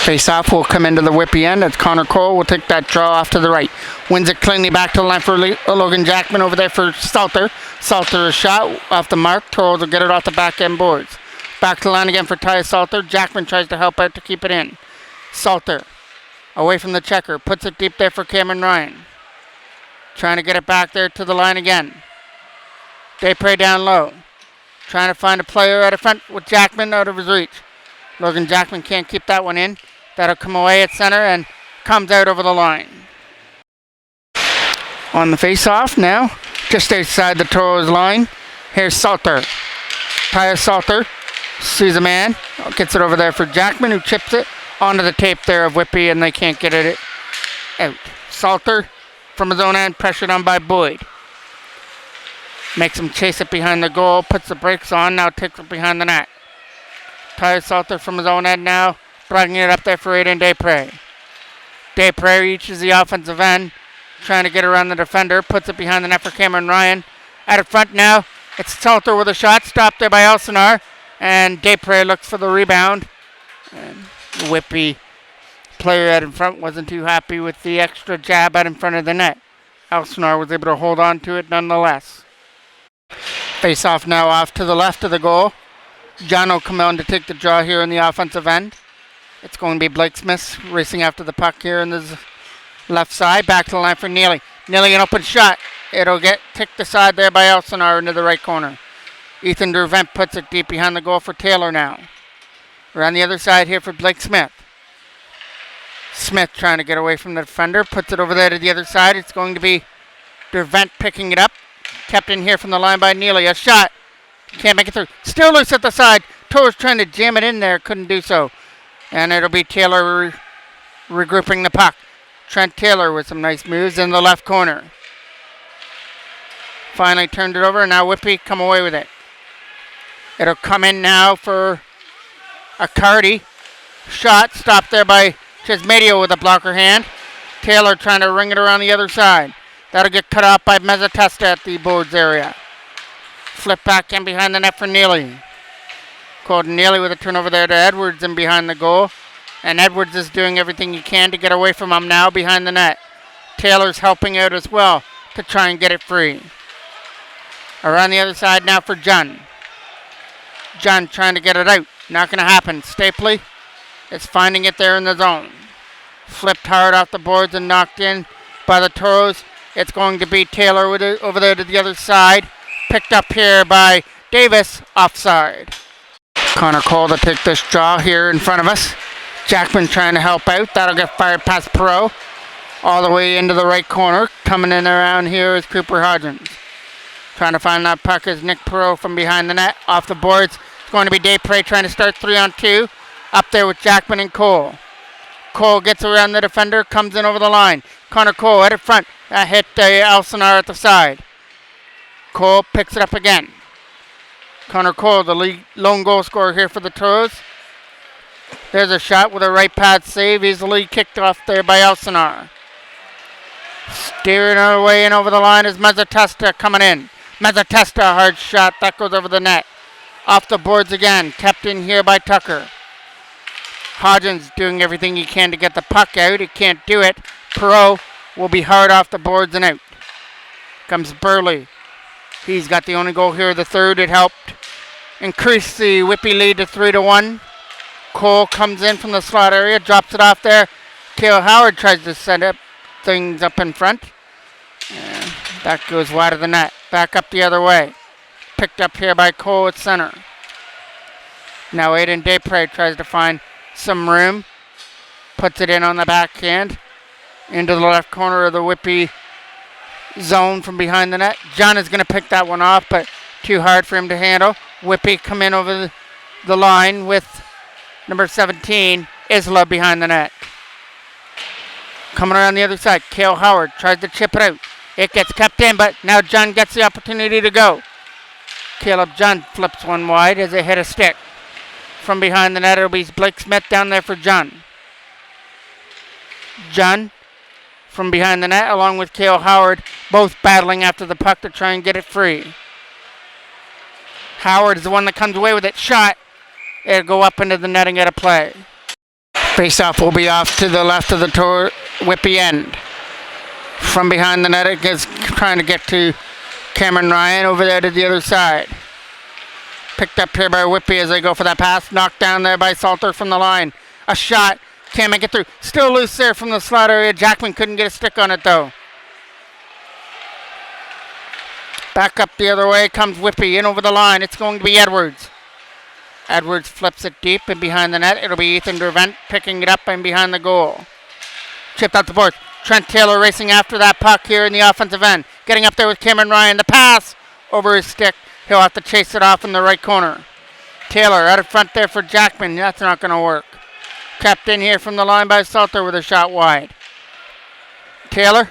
Face-off will come into the Whitby end. It's Connor Cole will take that draw off to the right. Wins it cleanly back to the line for Logan Jackman over there for Salter. Salter a shot off the mark. Toros will get it off the back end boards. Back to the line again for Tyus Salter. Jackman tries to help out to keep it in. Salter away from the checker. Puts it deep there for Cameron Ryan. Trying to get it back there to the line again. Desprez down low. Trying to find a player out of front with Jackman out of his reach. Logan Jackman can't keep that one in. That'll come away at center and comes out over the line. On the face-off now, just outside the Toros line. Here's Salter. Tyus Salter sees a man. Gets it over there for Jackman, who chips it onto the tape there of Whitby, and they can't get it out. Salter from his own end, pressured on by Boyd. Makes him chase it behind the goal, puts the brakes on, now takes it behind the net. Tyus Salter from his own end now, bringing it up there for Aiden Desprez. Desprez reaches the offensive end, trying to get around the defender, puts it behind the net for Cameron Ryan. Out of front now, it's Salter with a shot, stopped there by Elsinore, and Desprez looks for the rebound. And the Whitby player out in front wasn't too happy with the extra jab out in front of the net. Elsinore was able to hold on to it nonetheless. Face off now off to the left of the goal. John will come on to take the draw here in the offensive end. It's going to be Blake Smith racing after the puck here in the left side. Back to the line for Neely. Neely an open shot. It'll get ticked aside there by Elsinore into the right corner. Ethan Dervent puts it deep behind the goal for Taylor now. Around the other side here for Blake Smith. Smith trying to get away from the defender. Puts it over there to the other side. It's going to be Dervent picking it up. Kept in here from the line by Neely. A shot. Can't make it through. Still loose at the side. Toros trying to jam it in there. Couldn't do so. And it'll be Taylor regrouping the puck. Trent Taylor with some nice moves in the left corner. Finally turned it over. And now Whitby come away with it. It'll come in now for Accardi. Shot stopped there by Chesmedia with a blocker hand. Taylor trying to ring it around the other side. That'll get cut off by Mazzatesta at the boards area. Flip back in behind the net for Neely. Colton Neely with a turnover there to Edwards in behind the goal. And Edwards is doing everything he can to get away from him now behind the net. Taylor's helping out as well to try and get it free. Around the other side now for John. John trying to get it out. Not going to happen. Stapley is finding it there in the zone. Flipped hard off the boards and knocked in by the Toros. It's going to be Taylor with it over there to the other side. Picked up here by Davis, offside. Connor Cole to take this draw here in front of us. Jackman trying to help out. That'll get fired past Perot. All the way into the right corner. Coming in around here is Cooper Hodgins. Trying to find that puck is Nick Perot from behind the net. Off the boards. It's going to be Dave Prey trying to start 3-on-2. Up there with Jackman and Cole. Cole gets around the defender. Comes in over the line. Connor Cole at the front. That hit Elsinore at the side. Cole picks it up again. Connor Cole, the lone goal scorer here for the Toros. There's a shot with a right pad save. Easily kicked off there by Elsinore. Steering her way in over the line is Mezzatesta coming in. Mezzatesta, hard shot. That goes over the net. Off the boards again. Kept in here by Tucker. Hodgins doing everything he can to get the puck out. He can't do it. Perot will be hard off the boards and out. Comes Burley. He's got the only goal here, the third. It helped increase the Whitby lead to 3-1. Cole comes in from the slot area, drops it off there. Cale Howard tries to set up things up in front. And that goes wide of the net. Back up the other way. Picked up here by Cole at center. Now Aiden Desprez tries to find some room. Puts it in on the backhand. Into the left corner of the Whitby zone from behind the net. John is going to pick that one off, but too hard for him to handle. Whitby come in over the line with number 17, Isla behind the net. Coming around the other side, Cale Howard tries to chip it out. It gets kept in, but now John gets the opportunity to go. Caleb John flips one wide as they hit a stick. From behind the net, it'll be Blake Smith down there for John. John from behind the net, along with Cale Howard, both battling after the puck to try and get it free. Howard is the one that comes away with it. Shot. It'll go up into the netting at a play. Face-off will be off to the left of the Whitby end. From behind the net, it is trying to get to Cameron Ryan over there to the other side. Picked up here by Whitby as they go for that pass. Knocked down there by Salter from the line. A shot. Can't make it through. Still loose there from the slot area. Jackman couldn't get a stick on it though. Back up the other way comes Whitby in over the line. It's going to be Edwards. Edwards flips it deep and behind the net. It'll be Ethan Dervent picking it up and behind the goal. Chipped out the board. Trent Taylor racing after that puck here in the offensive end. Getting up there with Cameron Ryan. The pass over his stick. He'll have to chase it off in the right corner. Taylor out of front there for Jackman. That's not going to work. Kept in here from the line by Salter with a shot wide. Taylor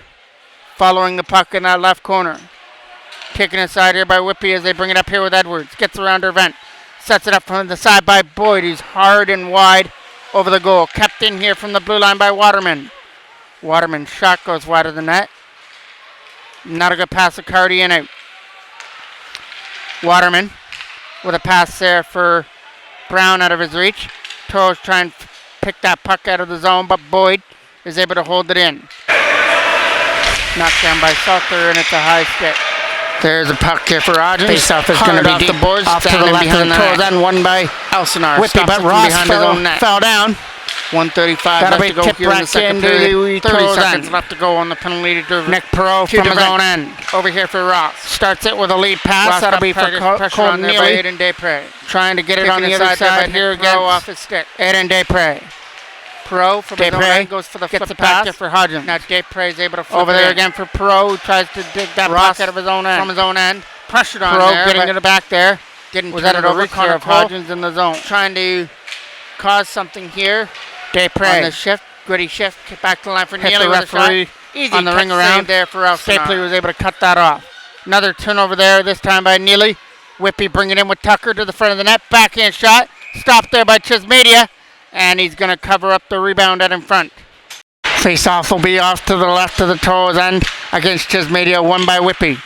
following the puck in that left corner. Taken aside here by Whitby as they bring it up here with Edwards. Gets around Dervent. Sets it up from the side by Boyd. He's hard and wide over the goal. Kept in here from the blue line by Waterman. Waterman's shot goes wide of the net. Not a good pass to Cardi and out. Waterman with a pass there for Brown out of his reach. Toros trying to pick that puck out of the zone, but Boyd is able to hold it in. Knocked down by Salter, and it's a high stick. There's a puck here for Rogers. Face-off is going to be off the boards. Off to the left of the Toros, then won by Elsinore. Whitby, but Ross fell down. 1:35 left to go here in the second period. 30 seconds left to go on the penalty to Nick Perot from his own end. Over here for Ross. Starts it with a lead pass. That'll be for Cole Neely. Aiden Desprez. Trying to get it on the other side here again. Off his stick. Aiden Desprez. Perot from his own end goes for the flip pass for Hodgins. Now Desprez is able to flip over there again for Perot, who tries to dig that puck out of his own end. From his own end. Pressured on there. Perot getting to the back there. Didn't turn it over. Connor of Hodgins in the zone. Trying to cause something here. Desprez on the shift, gritty shift, back to the line for Neely with a shot. Easy on the ring around there for Elsinore. Stapley was able to cut that off. Another turnover there, this time by Neely. Whitby bringing in with Tucker to the front of the net. Backhand shot, stopped there by Chismedia, and he's going to cover up the rebound out in front. Face-off will be off to the left of the Toros end against Chismedia, won by Whitby.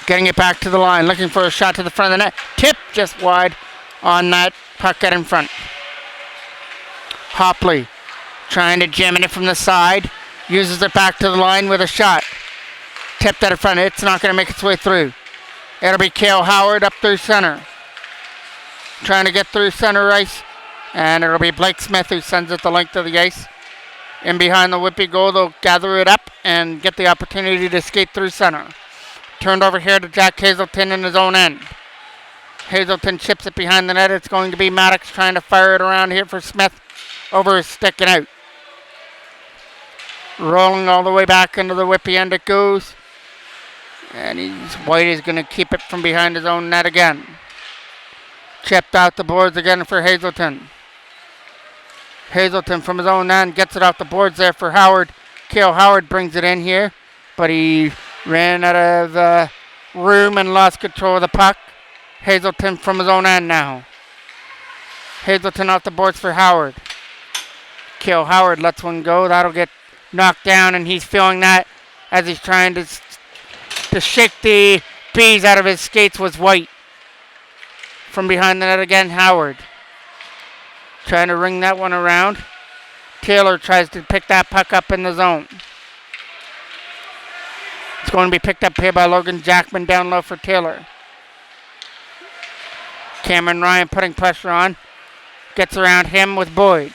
Getting it back to the line, looking for a shot to the front of the net. Tip just wide on that puck out in front. Hopley trying to jam it from the side. Uses it back to the line with a shot. Tipped out in front. It's not going to make its way through. It'll be Cale Howard up through center. Trying to get through center ice. And it'll be Blake Smith who sends it the length of the ice. In behind the Whitby goal, they'll gather it up and get the opportunity to skate through center. Turned over here to Jack Hazelton in his own end. Hazelton chips it behind the net. It's going to be Maddox trying to fire it around here for Smith. Over his stick and out. Rolling all the way back into the Whitby end it goes. And White is going to keep it from behind his own net again. Chipped out the boards again for Hazelton. Hazelton from his own end gets it off the boards there for Howard. Cale Howard brings it in here, but he ran out of room and lost control of the puck. Hazelton from his own end now. Hazelton off the boards for Howard. Cale Howard lets one go. That'll get knocked down, and he's feeling that as he's trying to shake the bees out of his skates was White. From behind the net again, Howard. Trying to ring that one around. Taylor tries to pick that puck up in the zone. It's going to be picked up here by Logan Jackman down low for Taylor. Cameron Ryan putting pressure on. Gets around him with Boyd.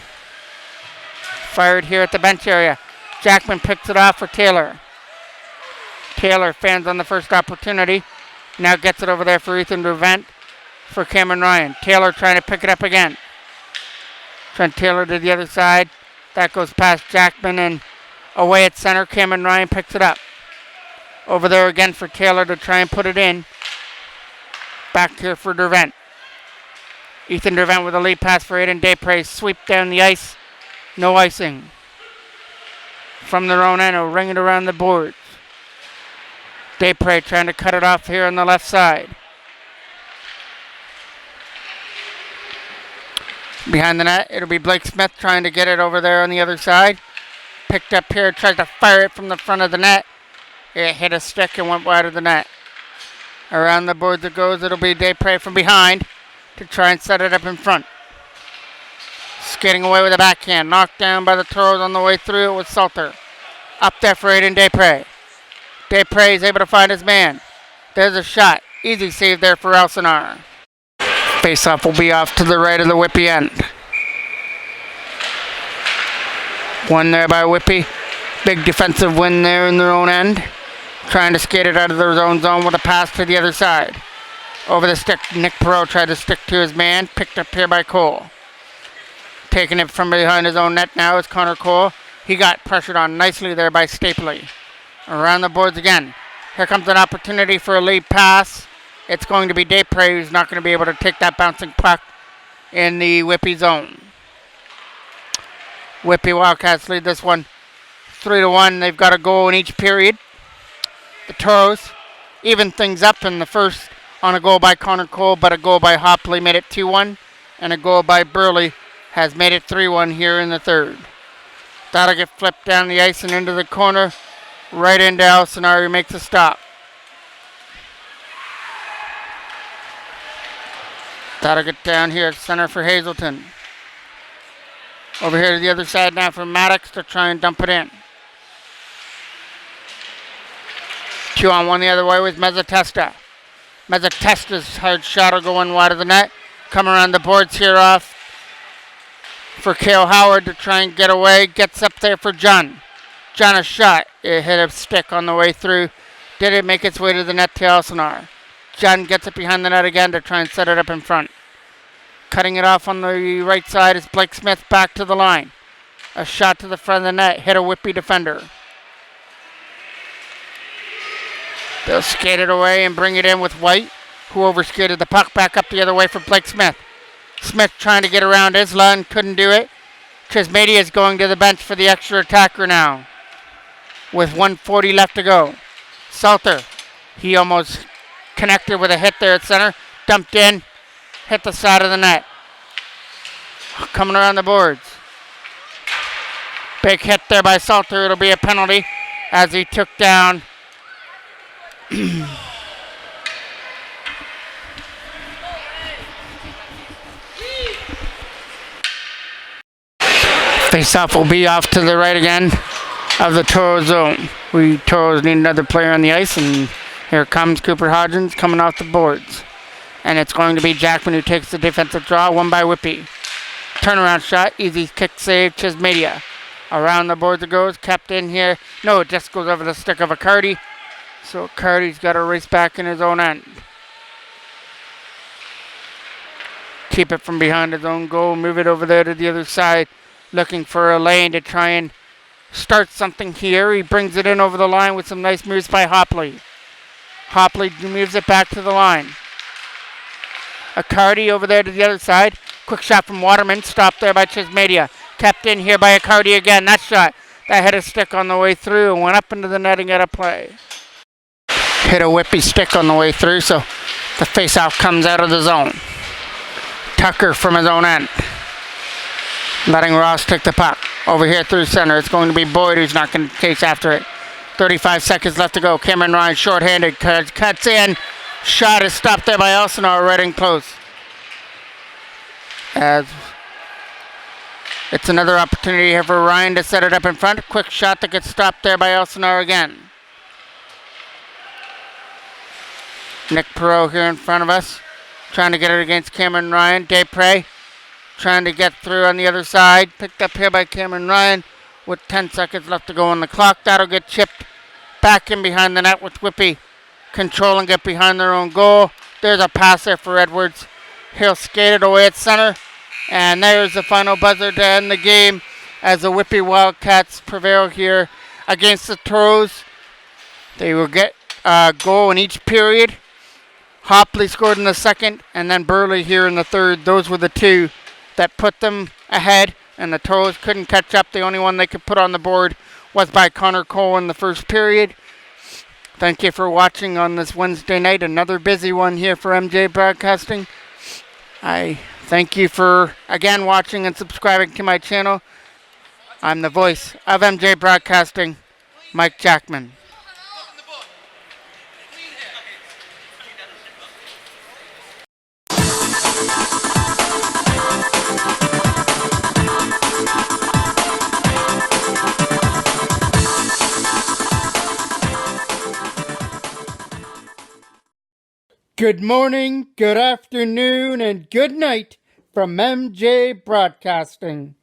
Fired here at the bench area. Jackman picks it off for Taylor. Taylor fans on the first opportunity. Now gets it over there for Ethan Revent for Cameron Ryan. Taylor trying to pick it up again. Trent Taylor to the other side. That goes past Jackman and away at center. Cameron Ryan picks it up. Over there again for Taylor to try and put it in. Back here for Dervent. Ethan Dervent with a lead pass for Aiden Desprez. Sweep down the ice. No icing. From their own end, ring it around the boards. Desprez trying to cut it off here on the left side. Behind the net, it'll be Blake Smith trying to get it over there on the other side. Picked up here, tries to fire it from the front of the net. It hit a stick and went wide of the net. Around the boards it goes. It'll be Desprez from behind to try and set it up in front. Skating away with a backhand. Knocked down by the Toros on the way through it with Salter. Up there for Aiden Desprez. Desprez is able to find his man. There's a shot. Easy save there for Elsinore. Face-off will be off to the right of the Whitby end. One there by Whitby. Big defensive win there in their own end. Trying to skate it out of their own zone with a pass to the other side. Over the stick, Nick Perot tried to stick to his man. Picked up here by Cole. Taking it from behind his own net now is Connor Cole. He got pressured on nicely there by Stapley. Around the boards again. Here comes an opportunity for a lead pass. It's going to be Desprez who's not going to be able to take that bouncing puck in the Whitby zone. Whitby Wildcats lead this one 3-1. They've got a goal in each period. The Toros even things up in the first on a goal by Connor Cole, but a goal by Hopley made it 2-1, and a goal by Burley has made it 3-1 here in the third. That'll get flipped down the ice and into the corner, right into Elsinore, who makes a stop. That'll get down here at center for Hazelton. Over here to the other side now for Maddox to try and dump it in. 2-on-1 the other way with Mezzatesta. Mezzatesta's hard shot will go in wide of the net. Come around the boards here off for Cale Howard to try and get away. Gets up there for John. John a shot. It hit a stick on the way through. Did it make its way to the net to Elsinore? John gets it behind the net again to try and set it up in front. Cutting it off on the right side is Blake Smith back to the line. A shot to the front of the net. Hit a Whitby defender. They'll skate it away and bring it in with White, who overskated the puck back up the other way for Blake Smith. Smith trying to get around Isla and couldn't do it. Trismedia is going to the bench for the extra attacker now, with 1:40 left to go. Salter, he almost connected with a hit there at center. Dumped in, hit the side of the net. Coming around the boards. Big hit there by Salter. It'll be a penalty as he took down face-off will be off to the right again of the Toro zone. Toros need another player on the ice, and Here comes Cooper Hodgins coming off the boards. And it's going to be Jackman who takes the defensive draw, won by Whitby. Turnaround shot, easy kick save, Chismedia. Around the boards it goes, kept in here. No, it just goes over the stick of Accardi. So Accardi's got to race back in his own end. Keep it from behind his own goal, move it over there to the other side. Looking for a lane to try and start something here. He brings it in over the line with some nice moves by Hopley. Hopley moves it back to the line. Accardi over there to the other side. Quick shot from Waterman. Stopped there by Chismedia. Kept in here by Accardi again. That shot. That hit a stick on the way through and went up into the netting at a play. Hit a Whitby stick on the way through, so the face-off comes out of the zone. Tucker from his own end. Letting Ross take the puck. Over here through center. It's going to be Boyd who's not going to chase after it. 35 seconds left to go. Cameron Ryan short-handed. Cuts in. Shot is stopped there by Elsinore, right in close. As it's another opportunity here for Ryan to set it up in front. Quick shot that gets stopped there by Elsinore again. Nick Perot here in front of us. Trying to get it against Cameron Ryan. Desprez trying to get through on the other side. Picked up here by Cameron Ryan with 10 seconds left to go on the clock. That'll get chipped back in behind the net with Whitby. Control and get behind their own goal. There's a pass there for Edwards. He'll skate it away at center. And there's the final buzzer to end the game as the Whitby Wildcats prevail here against the Toros. They will get a goal in each period. Hopley scored in the second, and then Burley here in the third. Those were the two that put them ahead, and the Toros couldn't catch up. The only one they could put on the board was by Connor Cole in the first period. Thank you for watching on this Wednesday night. Another busy one here for MJ Broadcasting. I thank you for, again, watching and subscribing to my channel. I'm the voice of MJ Broadcasting, Mike Jackman. Good morning, good afternoon, and good night from MJ Broadcasting.